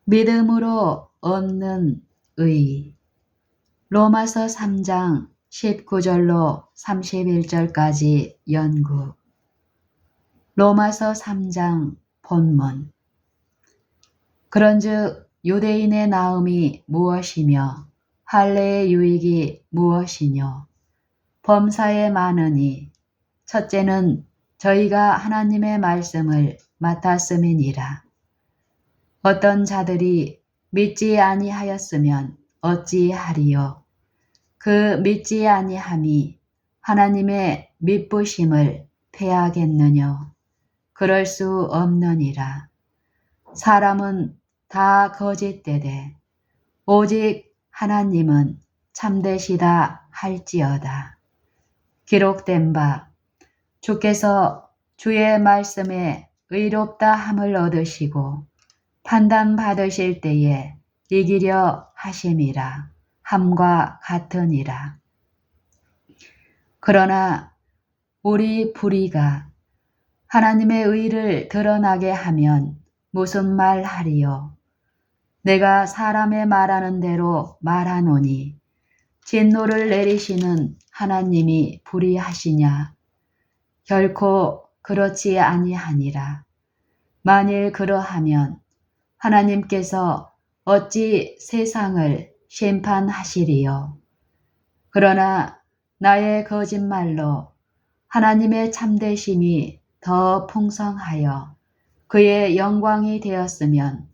믿음으로 얻는 의. 로마서 3장 19절로 31절까지 연구. 로마서 3장 본문. 그런즉 유대인의 나음이 무엇이며 할례의 유익이 무엇이뇨? 범사에 많으니 첫째는 저희가 하나님의 말씀을 맡았음이니라. 어떤 자들이 믿지 아니하였으면 어찌하리요? 그 믿지 아니함이 하나님의 믿부심을 패하겠느뇨? 그럴 수 없느니라. 사람은 다 거짓되되 오직 하나님은 참되시다 할지어다. 기록된 바 주께서 주의 말씀에 의롭다 함을 얻으시고 판단받으실 때에 이기려 하심이라 함과 같으니라. 그러나 우리 불의가 하나님의 의를 드러나게 하면 무슨 말 하리요? 내가 사람의 말하는 대로 말하노니 진노를 내리시는 하나님이 불의하시냐? 결코 그렇지 아니하니라. 만일 그러하면 하나님께서 어찌 세상을 심판하시리요? 그러나 나의 거짓말로 하나님의 참되심이 더 풍성하여 그의 영광이 되었으면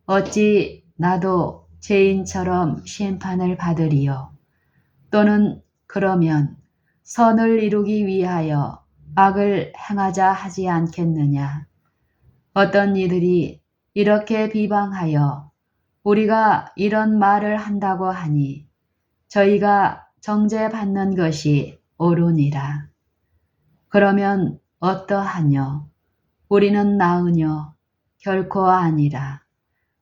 어찌 나도 죄인처럼 심판을 받으리요? 또는 그러면 선을 이루기 위하여 악을 행하자 하지 않겠느냐? 어떤 이들이 이렇게 비방하여 우리가 이런 말을 한다고 하니 저희가 정죄받는 것이 옳으니라. 그러면 어떠하뇨? 우리는 나으뇨? 결코 아니라.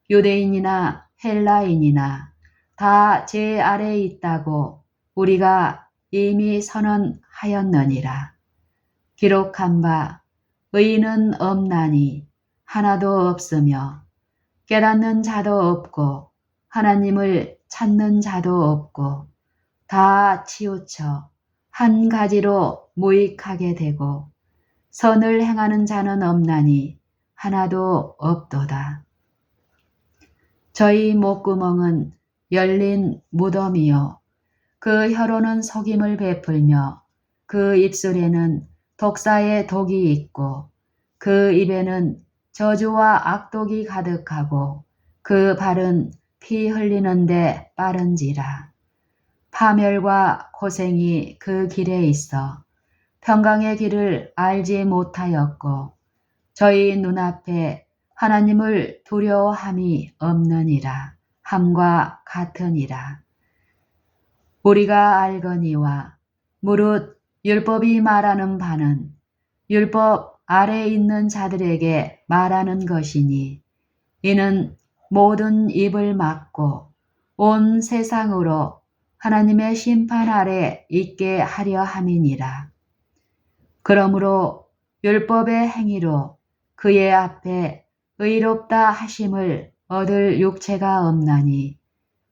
유대인이나 헬라인이나 다 제 아래에 있다고 우리가 이미 선언하였느니라. 기록한 바 의인은 없나니 하나도 없으며 깨닫는 자도 없고 하나님을 찾는 자도 없고 다 치우쳐 한 가지로 무익하게 되고 선을 행하는 자는 없나니 하나도 없도다. 저희 목구멍은 열린 무덤이요 그 혀로는 속임을 베풀며 그 입술에는 독사의 독이 있고 그 입에는 저주와 악독이 가득하고 그 발은 피 흘리는데 빠른지라. 파멸과 고생이 그 길에 있어 평강의 길을 알지 못하였고 저희 눈앞에 하나님을 두려워함이 없느니라 함과 같으니라. 우리가 알거니와 무릇 율법이 말하는 바는 율법 아래에 있는 자들에게 말하는 것이니 이는 모든 입을 막고 온 세상으로 하나님의 심판 아래 있게 하려 함이니라. 그러므로 율법의 행위로 그의 앞에 의롭다 하심을 얻을 육체가 없나니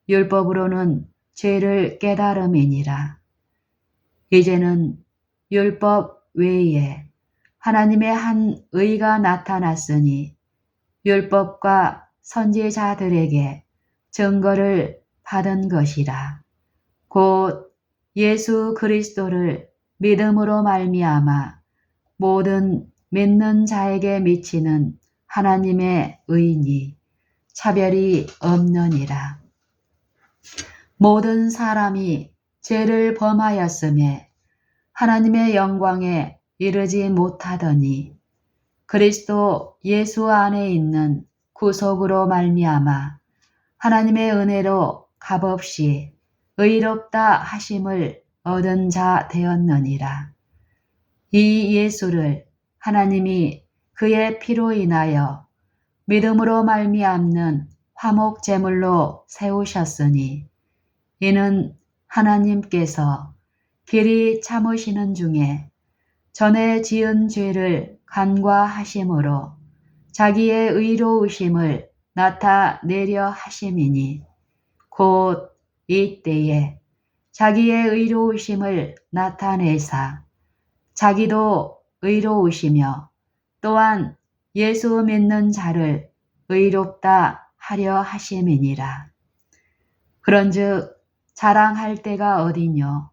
율법으로는 죄를 깨달음이니라. 이제는 율법 외에 하나님의 한 의가 나타났으니 율법과 선지자들에게 증거를 받은 것이라. 곧 예수 그리스도를 믿음으로 말미암아 모든 믿는 자에게 미치는 하나님의 의니 차별이 없느니라. 모든 사람이 죄를 범하였음에 하나님의 영광에 이르지 못하더니 그리스도 예수 안에 있는 구속으로 말미암아 하나님의 은혜로 값없이 의롭다 하심을 얻은 자 되었느니라. 이 예수를 하나님이 그의 피로 인하여 믿음으로 말미암는 화목 제물로 세우셨으니 이는 하나님께서 길이 참으시는 중에 전에 지은 죄를 간과하심으로 자기의 의로우심을 나타내려 하심이니 곧 이때에 자기의 의로우심을 나타내사 자기도 의로우시며 또한 예수 믿는 자를 의롭다 하려 하심이니라. 그런즉 자랑할 때가 어디뇨?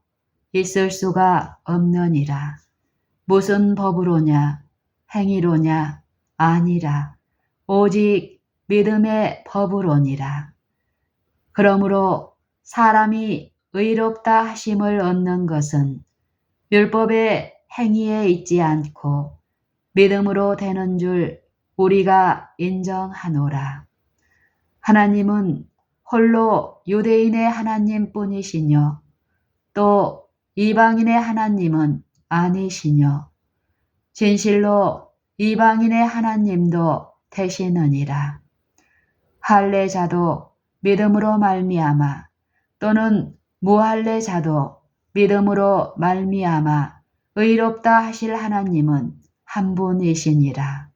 있을 수가 없느니라. 무슨 법으로냐? 행위로냐? 아니라 오직 믿음의 법으로니라. 그러므로 사람이 의롭다 하심을 얻는 것은 율법의 행위에 있지 않고 믿음으로 되는 줄 우리가 인정하노라. 하나님은 홀로 유대인의 하나님뿐이시뇨 또 이방인의 하나님은 아니시뇨 진실로 이방인의 하나님도 되시느니라. 할례자도 믿음으로 말미암아 또는 무할례자도 믿음으로 말미암아 의롭다 하실 하나님은 한 분이시니라.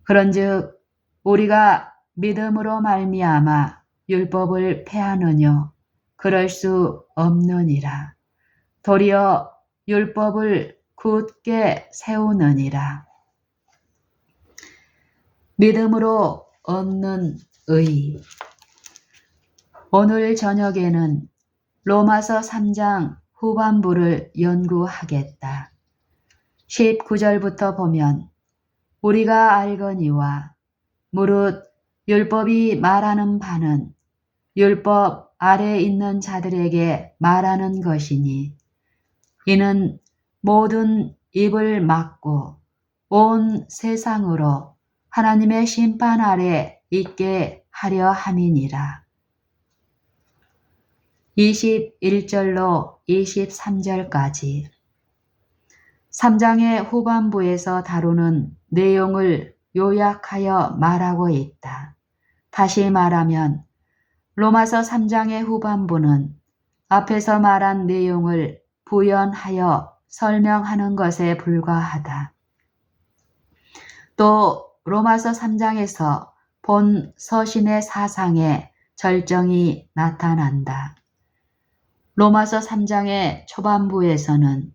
그런즉 우리가 믿음으로 말미암아 율법을 폐하느뇨? 그럴 수 없느니라. 도리어 율법을 굳게 세우느니라. 믿음으로 얻는 의. 오늘 저녁에는 로마서 3장 후반부를 연구하겠다. 19절부터 보면 우리가 알거니와 무릇 율법이 말하는 바는 율법 아래 있는 자들에게 말하는 것이니 이는 모든 입을 막고 온 세상으로 하나님의 심판 아래 있게 하려 함이니라. 21절로 23절까지 3장의 후반부에서 다루는 내용을 요약하여 말하고 있다. 다시 말하면 로마서 3장의 후반부는 앞에서 말한 내용을 부연하여 설명하는 것에 불과하다. 또 로마서 3장에서 본 서신의 사상에 절정이 나타난다. 로마서 3장의 초반부에서는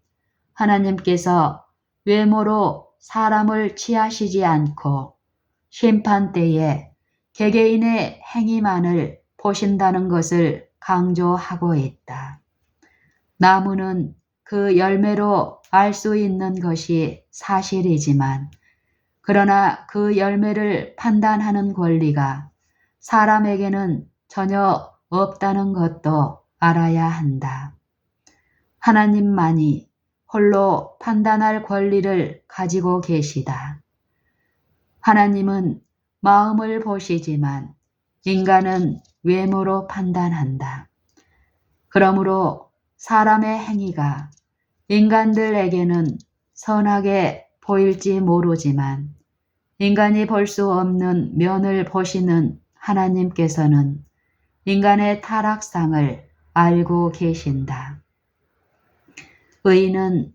하나님께서 외모로 사람을 취하시지 않고 심판 때에 개개인의 행위만을 보신다는 것을 강조하고 있다. 나무는 그 열매로 알 수 있는 것이 사실이지만 그러나 그 열매를 판단하는 권리가 사람에게는 전혀 없다는 것도 알아야 한다. 하나님만이 홀로 판단할 권리를 가지고 계시다. 하나님은 마음을 보시지만 인간은 외모로 판단한다. 그러므로 사람의 행위가 인간들에게는 선하게 보일지 모르지만 인간이 볼 수 없는 면을 보시는 하나님께서는 인간의 타락상을 알고 계신다. 의인은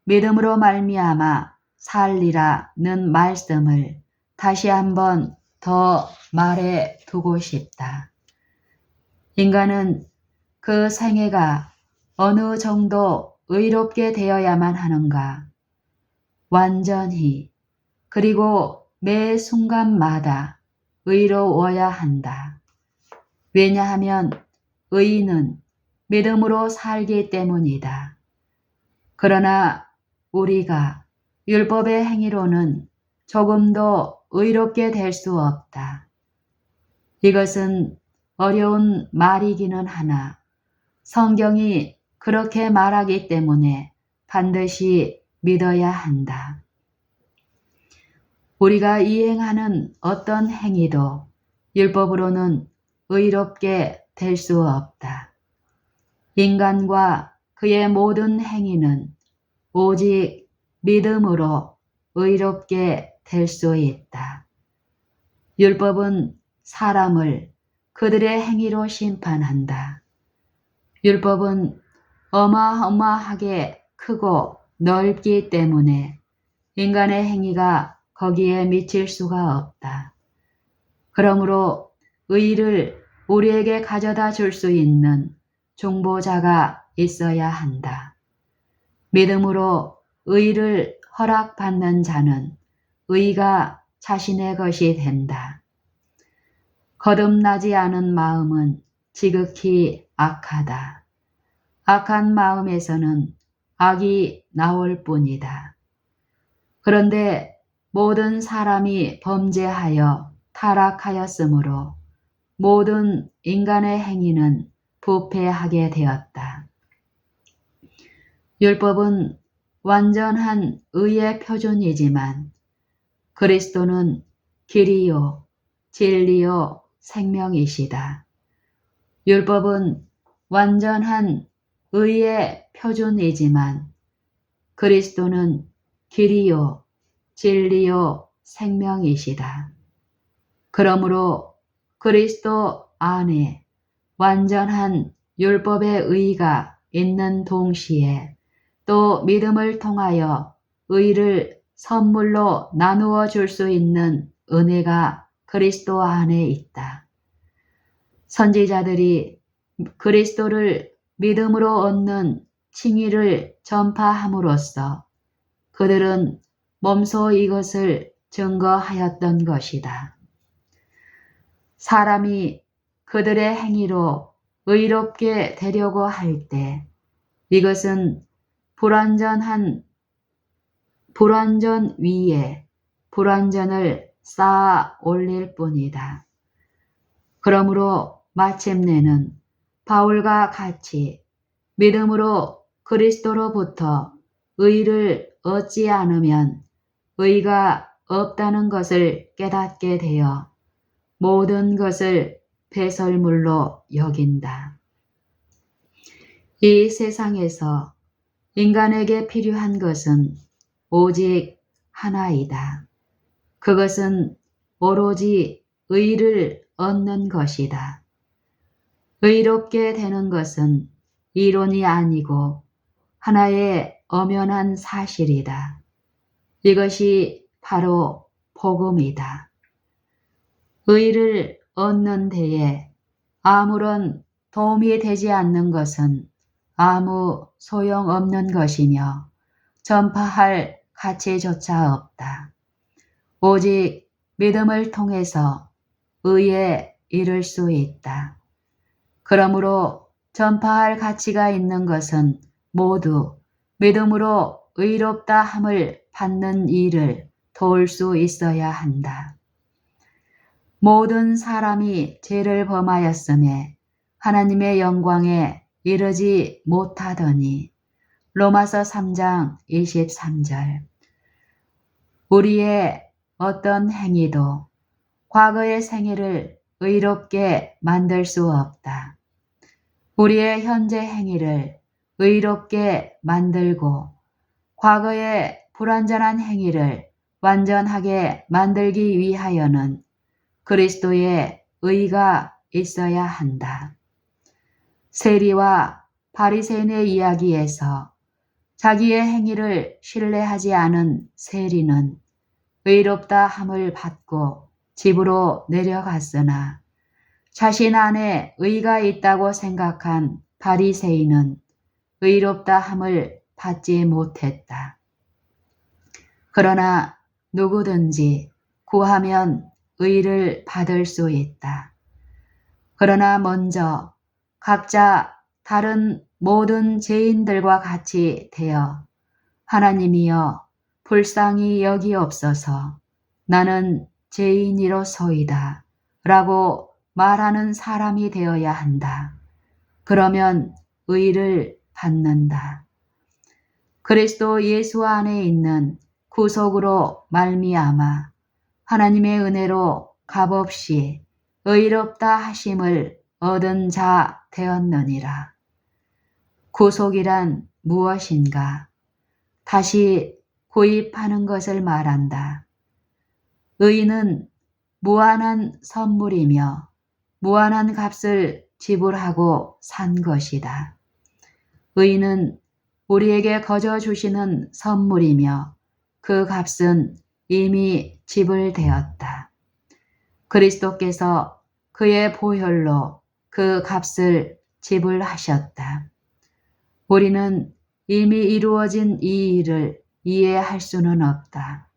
믿음으로 말미암아 살리라는 말씀을 다시 한번 더 말해 두고 싶다. 인간은 그 생애가 어느 정도 의롭게 되어야만 하는가? 완전히 그리고 매 순간마다 의로워야 한다. 왜냐하면 의인은 믿음으로 살기 때문이다. 그러나 우리가 율법의 행위로는 조금도 의롭게 될 수 없다. 이것은 어려운 말이기는 하나 성경이 그렇게 말하기 때문에 반드시 믿어야 한다. 우리가 이행하는 어떤 행위도 율법으로는 의롭게 될 수 없다. 인간과 그의 모든 행위는 오직 믿음으로 의롭게 될 수 있다. 율법은 사람을 그들의 행위로 심판한다. 율법은 어마어마하게 크고 넓기 때문에 인간의 행위가 거기에 미칠 수가 없다. 그러므로 의를 우리에게 가져다 줄 수 있는 중보자가 있어야 한다. 믿음으로 의를 허락받는 자는 의가 자신의 것이 된다. 거듭나지 않은 마음은 지극히 악하다. 악한 마음에서는 악이 나올 뿐이다. 그런데 모든 사람이 범죄하여 타락하였으므로 모든 인간의 행위는 부패하게 되었다. 율법은 완전한 의의 표준이지만 그리스도는 길이요, 진리요, 생명이시다. 율법은 완전한 의의 표준이지만 그리스도는 길이요, 진리요, 생명이시다. 그러므로 그리스도 안에 완전한 율법의 의가 있는 동시에 또 믿음을 통하여 의를 선물로 나누어 줄 수 있는 은혜가 그리스도 안에 있다. 선지자들이 그리스도를 믿음으로 얻는 칭의를 전파함으로써 그들은 몸소 이것을 증거하였던 것이다. 사람이 그들의 행위로 의롭게 되려고 할 때 이것은 불완전 위에 불완전을 쌓아 올릴 뿐이다. 그러므로 마침내는 바울과 같이 믿음으로 그리스도로부터 의를 얻지 않으면 의가 없다는 것을 깨닫게 되어 모든 것을 배설물로 여긴다. 이 세상에서 인간에게 필요한 것은 오직 하나이다. 그것은 오로지 의를 얻는 것이다. 의롭게 되는 것은 이론이 아니고 하나의 엄연한 사실이다. 이것이 바로 복음이다. 의를 얻는 데에 아무런 도움이 되지 않는 것은 아무 소용없는 것이며 전파할 가치조차 없다. 오직 믿음을 통해서 의에 이를 수 있다. 그러므로 전파할 가치가 있는 것은 모두 믿음으로 의롭다 함을 받는 일을 도울 수 있어야 한다. 모든 사람이 죄를 범하였음에 하나님의 영광에 이르지 못하더니 로마서 3장 23절. 우리의 어떤 행위도 과거의 생애를 의롭게 만들 수 없다. 우리의 현재 행위를 의롭게 만들고 과거의 불완전한 행위를 완전하게 만들기 위하여는 그리스도의 의가 있어야 한다. 세리와 바리새인의 이야기에서 자기의 행위를 신뢰하지 않은 세리는 의롭다 함을 받고 집으로 내려갔으나 자신 안에 의가 있다고 생각한 바리새인은 의롭다 함을 받지 못했다. 그러나 누구든지 구하면 의를 받을 수 있다. 그러나 먼저 각자 다른 모든 죄인들과 같이 되어 하나님이여 불쌍히 여기옵소서 나는 죄인이로소이다 라고 말하는 사람이 되어야 한다. 그러면 의를 받는다. 그리스도 예수 안에 있는 구속으로 말미암아 하나님의 은혜로 값없이 의롭다 하심을 얻은 자 되었느니라. 구속이란 무엇인가? 다시 구입하는 것을 말한다. 의는 무한한 선물이며 무한한 값을 지불하고 산 것이다. 의는 우리에게 거저 주시는 선물이며 그 값은 이미 지불되었다. 그리스도께서 그의 보혈로 그 값을 지불하셨다. 우리는 이미 이루어진 이 일을 이해할 수는 없다.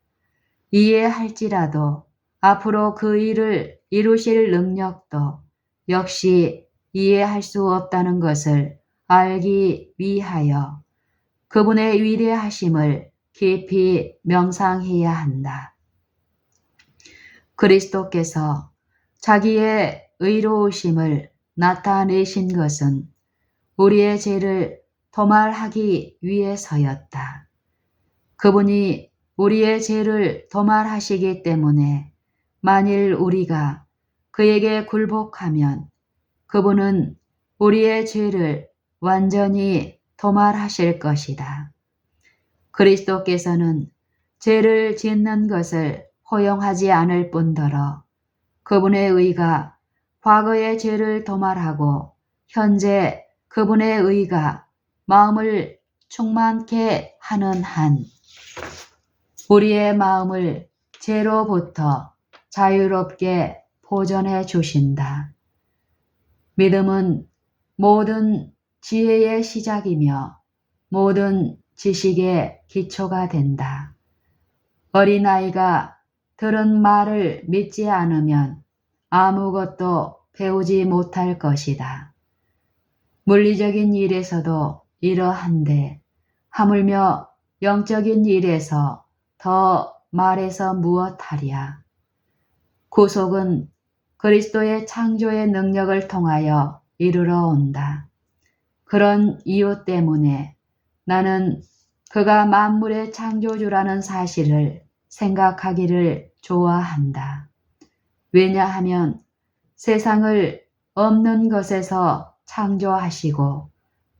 이해할지라도 앞으로 그 일을 이루실 능력도 역시 이해할 수 없다는 것을 알기 위하여 그분의 위대하심을 깊이 명상해야 한다. 그리스도께서 자기의 의로우심을 나타내신 것은 우리의 죄를 도말하기 위해서였다. 그분이 우리의 죄를 도말하시기 때문에 만일 우리가 그에게 굴복하면 그분은 우리의 죄를 완전히 도말하실 것이다. 그리스도께서는 죄를 짓는 것을 허용하지 않을 뿐더러 그분의 의가 과거의 죄를 도말하고 현재 그분의 의가 마음을 충만케 하는 한 우리의 마음을 죄로부터 자유롭게 보존해 주신다. 믿음은 모든 지혜의 시작이며 모든 지식의 기초가 된다. 어린아이가 들은 말을 믿지 않으면 아무것도 배우지 못할 것이다. 물리적인 일에서도 이러한데 하물며 영적인 일에서 더 말해서 무엇하랴. 구속은 그리스도의 창조의 능력을 통하여 이르러 온다. 그런 이유 때문에 나는 그가 만물의 창조주라는 사실을 생각하기를 좋아한다. 왜냐하면 세상을 없는 것에서 창조하시고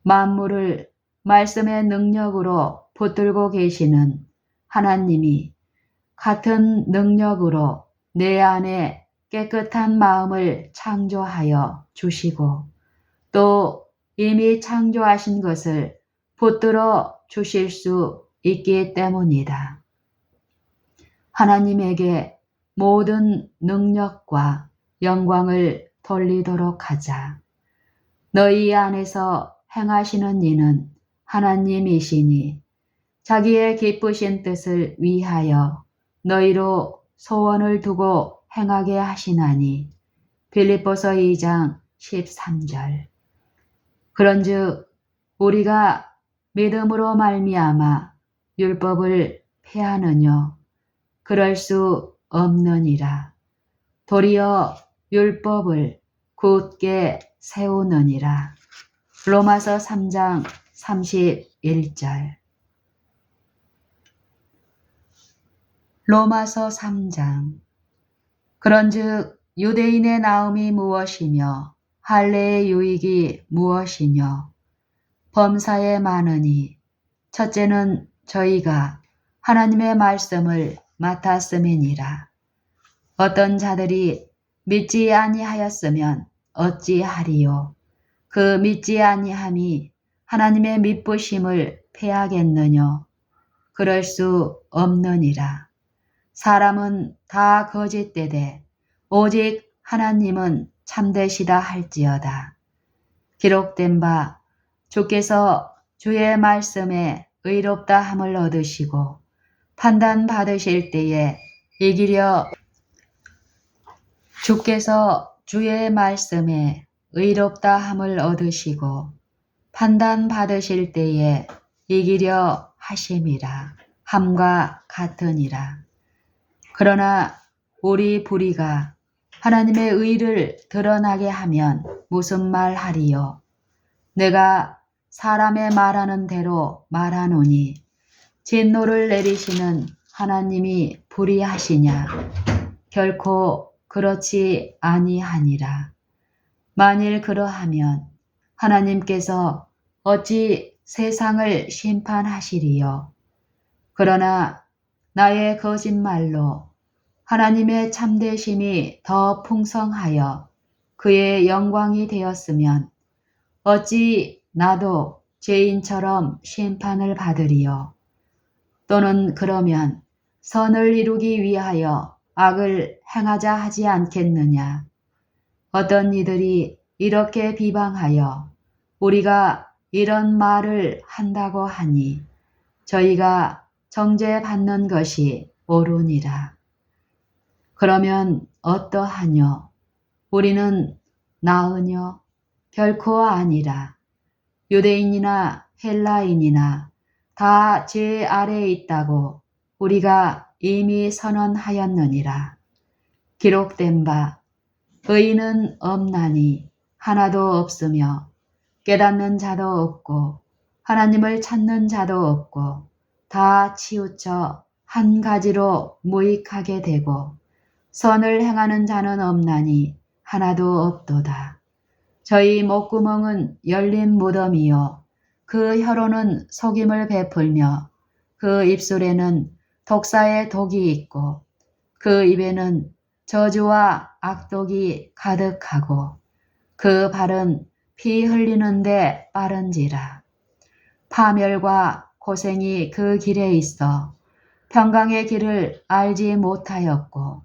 만물을 말씀의 능력으로 붙들고 계시는 하나님이 같은 능력으로 내 안에 깨끗한 마음을 창조하여 주시고 또 이미 창조하신 것을 붙들어 주실 수 있기 때문이다. 하나님에게 모든 능력과 영광을 돌리도록 하자. 너희 안에서 행하시는 이는 하나님이시니 자기의 기쁘신 뜻을 위하여 너희로 소원을 두고 행하게 하시나니 빌립보서 2장 13절. 그런즉 우리가 믿음으로 말미암아 율법을 폐하느뇨 그럴 수 없느니라. 도리어 율법을 굳게 세우느니라. 로마서 3장 31절. 로마서 3장. 그런즉 유대인의 나음이 무엇이며 할례의 유익이 무엇이뇨. 범사에 많으니 첫째는 저희가 하나님의 말씀을 맡았음이니라. 어떤 자들이 믿지 아니하였으면 어찌하리요. 그 믿지 아니함이 하나님의 믿부심을 패하겠느뇨. 그럴 수 없느니라. 사람은 다 거짓되되 오직 하나님은 참되시다 할지어다. 기록된 바 주께서 주의 말씀에 의롭다 함을 얻으시고 판단 받으실 때에 이기려 주께서 주의 말씀에 의롭다 함을 얻으시고 판단 받으실 때에 이기려 하심이라 함과 같으니라. 그러나 우리 불의가 하나님의 의를 드러나게 하면 무슨 말 하리요. 내가 사람의 말하는 대로 말하노니 진노를 내리시는 하나님이 불의하시냐. 결코 그렇지 아니하니라. 만일 그러하면 하나님께서 어찌 세상을 심판하시리요. 그러나 나의 거짓말로 하나님의 참되심이 더 풍성하여 그의 영광이 되었으면 어찌 나도 죄인처럼 심판을 받으리요. 또는 그러면 선을 이루기 위하여 악을 행하자 하지 않겠느냐. 어떤 이들이 이렇게 비방하여 우리가 이런 말을 한다고 하니 저희가 정죄받는 것이 옳으니라. 그러면 어떠하뇨? 우리는 나으뇨? 결코 아니라. 유대인이나 헬라인이나 다 제 아래에 있다고 우리가 이미 선언하였느니라. 기록된 바 의인은 없나니 하나도 없으며 깨닫는 자도 없고 하나님을 찾는 자도 없고 다 치우쳐 한 가지로 무익하게 되고 선을 행하는 자는 없나니 하나도 없도다. 저희 목구멍은 열린 무덤이요 그 혀로는 속임을 베풀며 그 입술에는 독사의 독이 있고 그 입에는 저주와 악독이 가득하고 그 발은 피 흘리는데 빠른지라. 파멸과 고생이 그 길에 있어 평강의 길을 알지 못하였고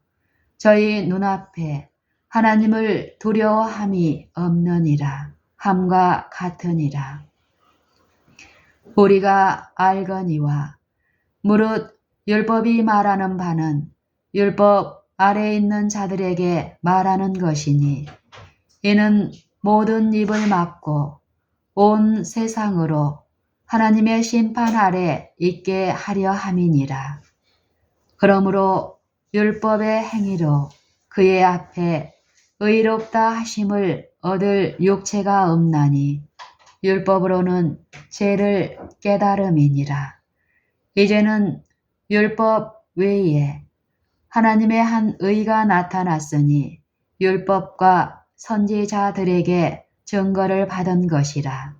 저희 눈앞에 하나님을 두려워함이 없느니라. 함과 같으니라. 우리가 알거니와 무릇 율법이 말하는 바는 율법 아래에 있는 자들에게 말하는 것이니 이는 모든 입을 막고 온 세상으로 하나님의 심판 아래 있게 하려 함이니라. 그러므로 율법의 행위로 그의 앞에 의롭다 하심을 얻을 육체가 없나니 율법으로는 죄를 깨달음이니라. 이제는 율법 외에 하나님의 한 의가 나타났으니 율법과 선지자들에게 증거를 받은 것이라.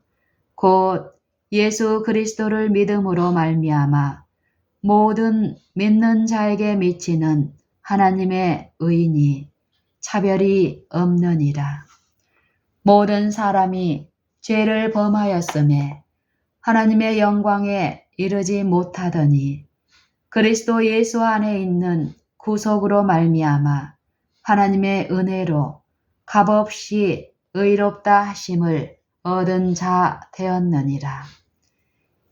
곧 예수 그리스도를 믿음으로 말미암아 모든 믿는 자에게 미치는 하나님의 의니 차별이 없느니라. 모든 사람이 죄를 범하였음에 하나님의 영광에 이르지 못하더니 그리스도 예수 안에 있는 구속으로 말미암아 하나님의 은혜로 값없이 의롭다 하심을 얻은 자 되었느니라.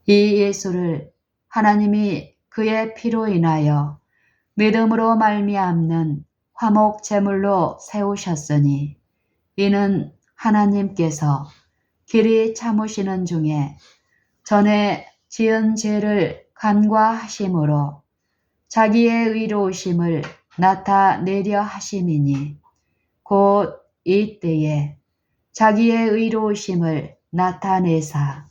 이 예수를 하나님이 그의 피로 인하여 믿음으로 말미암는 화목 제물로 세우셨으니 이는 하나님께서 길이 참으시는 중에 전에 지은 죄를 간과하심으로 자기의 의로우심을 나타내려 하심이니 곧 이때에 자기의 의로우심을 나타내사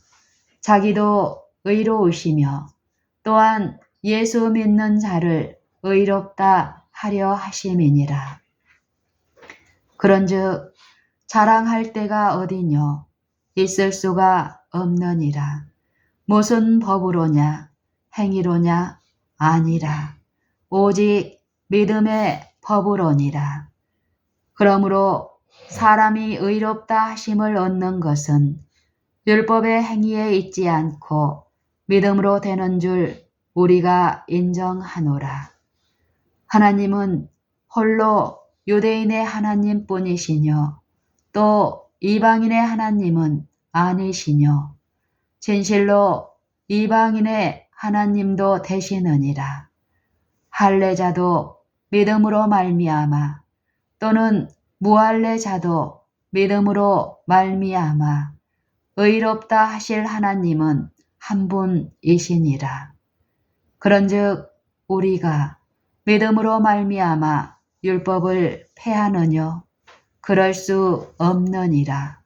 자기도 의로우시며 또한 예수 믿는 자를 의롭다 하려 하심이니라. 그런즉 자랑할 때가 어디뇨? 있을 수가 없느니라. 무슨 법으로냐? 행위로냐? 아니라 오직 믿음의 법으로니라. 그러므로 사람이 의롭다 하심을 얻는 것은 율법의 행위에 있지 않고 믿음으로 되는 줄 우리가 인정하노라. 하나님은 홀로 유대인의 하나님뿐이시뇨 또 이방인의 하나님은 아니시뇨 진실로 이방인의 하나님도 되시느니라. 할례자도 믿음으로 말미암아 또는 무할례자도 믿음으로 말미암아 의롭다 하실 하나님은 한 분이시니라. 그런즉 우리가 믿음으로 말미암아 율법을 폐하느뇨? 그럴 수 없느니라.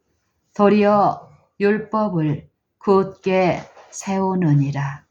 도리어 율법을 굳게 세우느니라.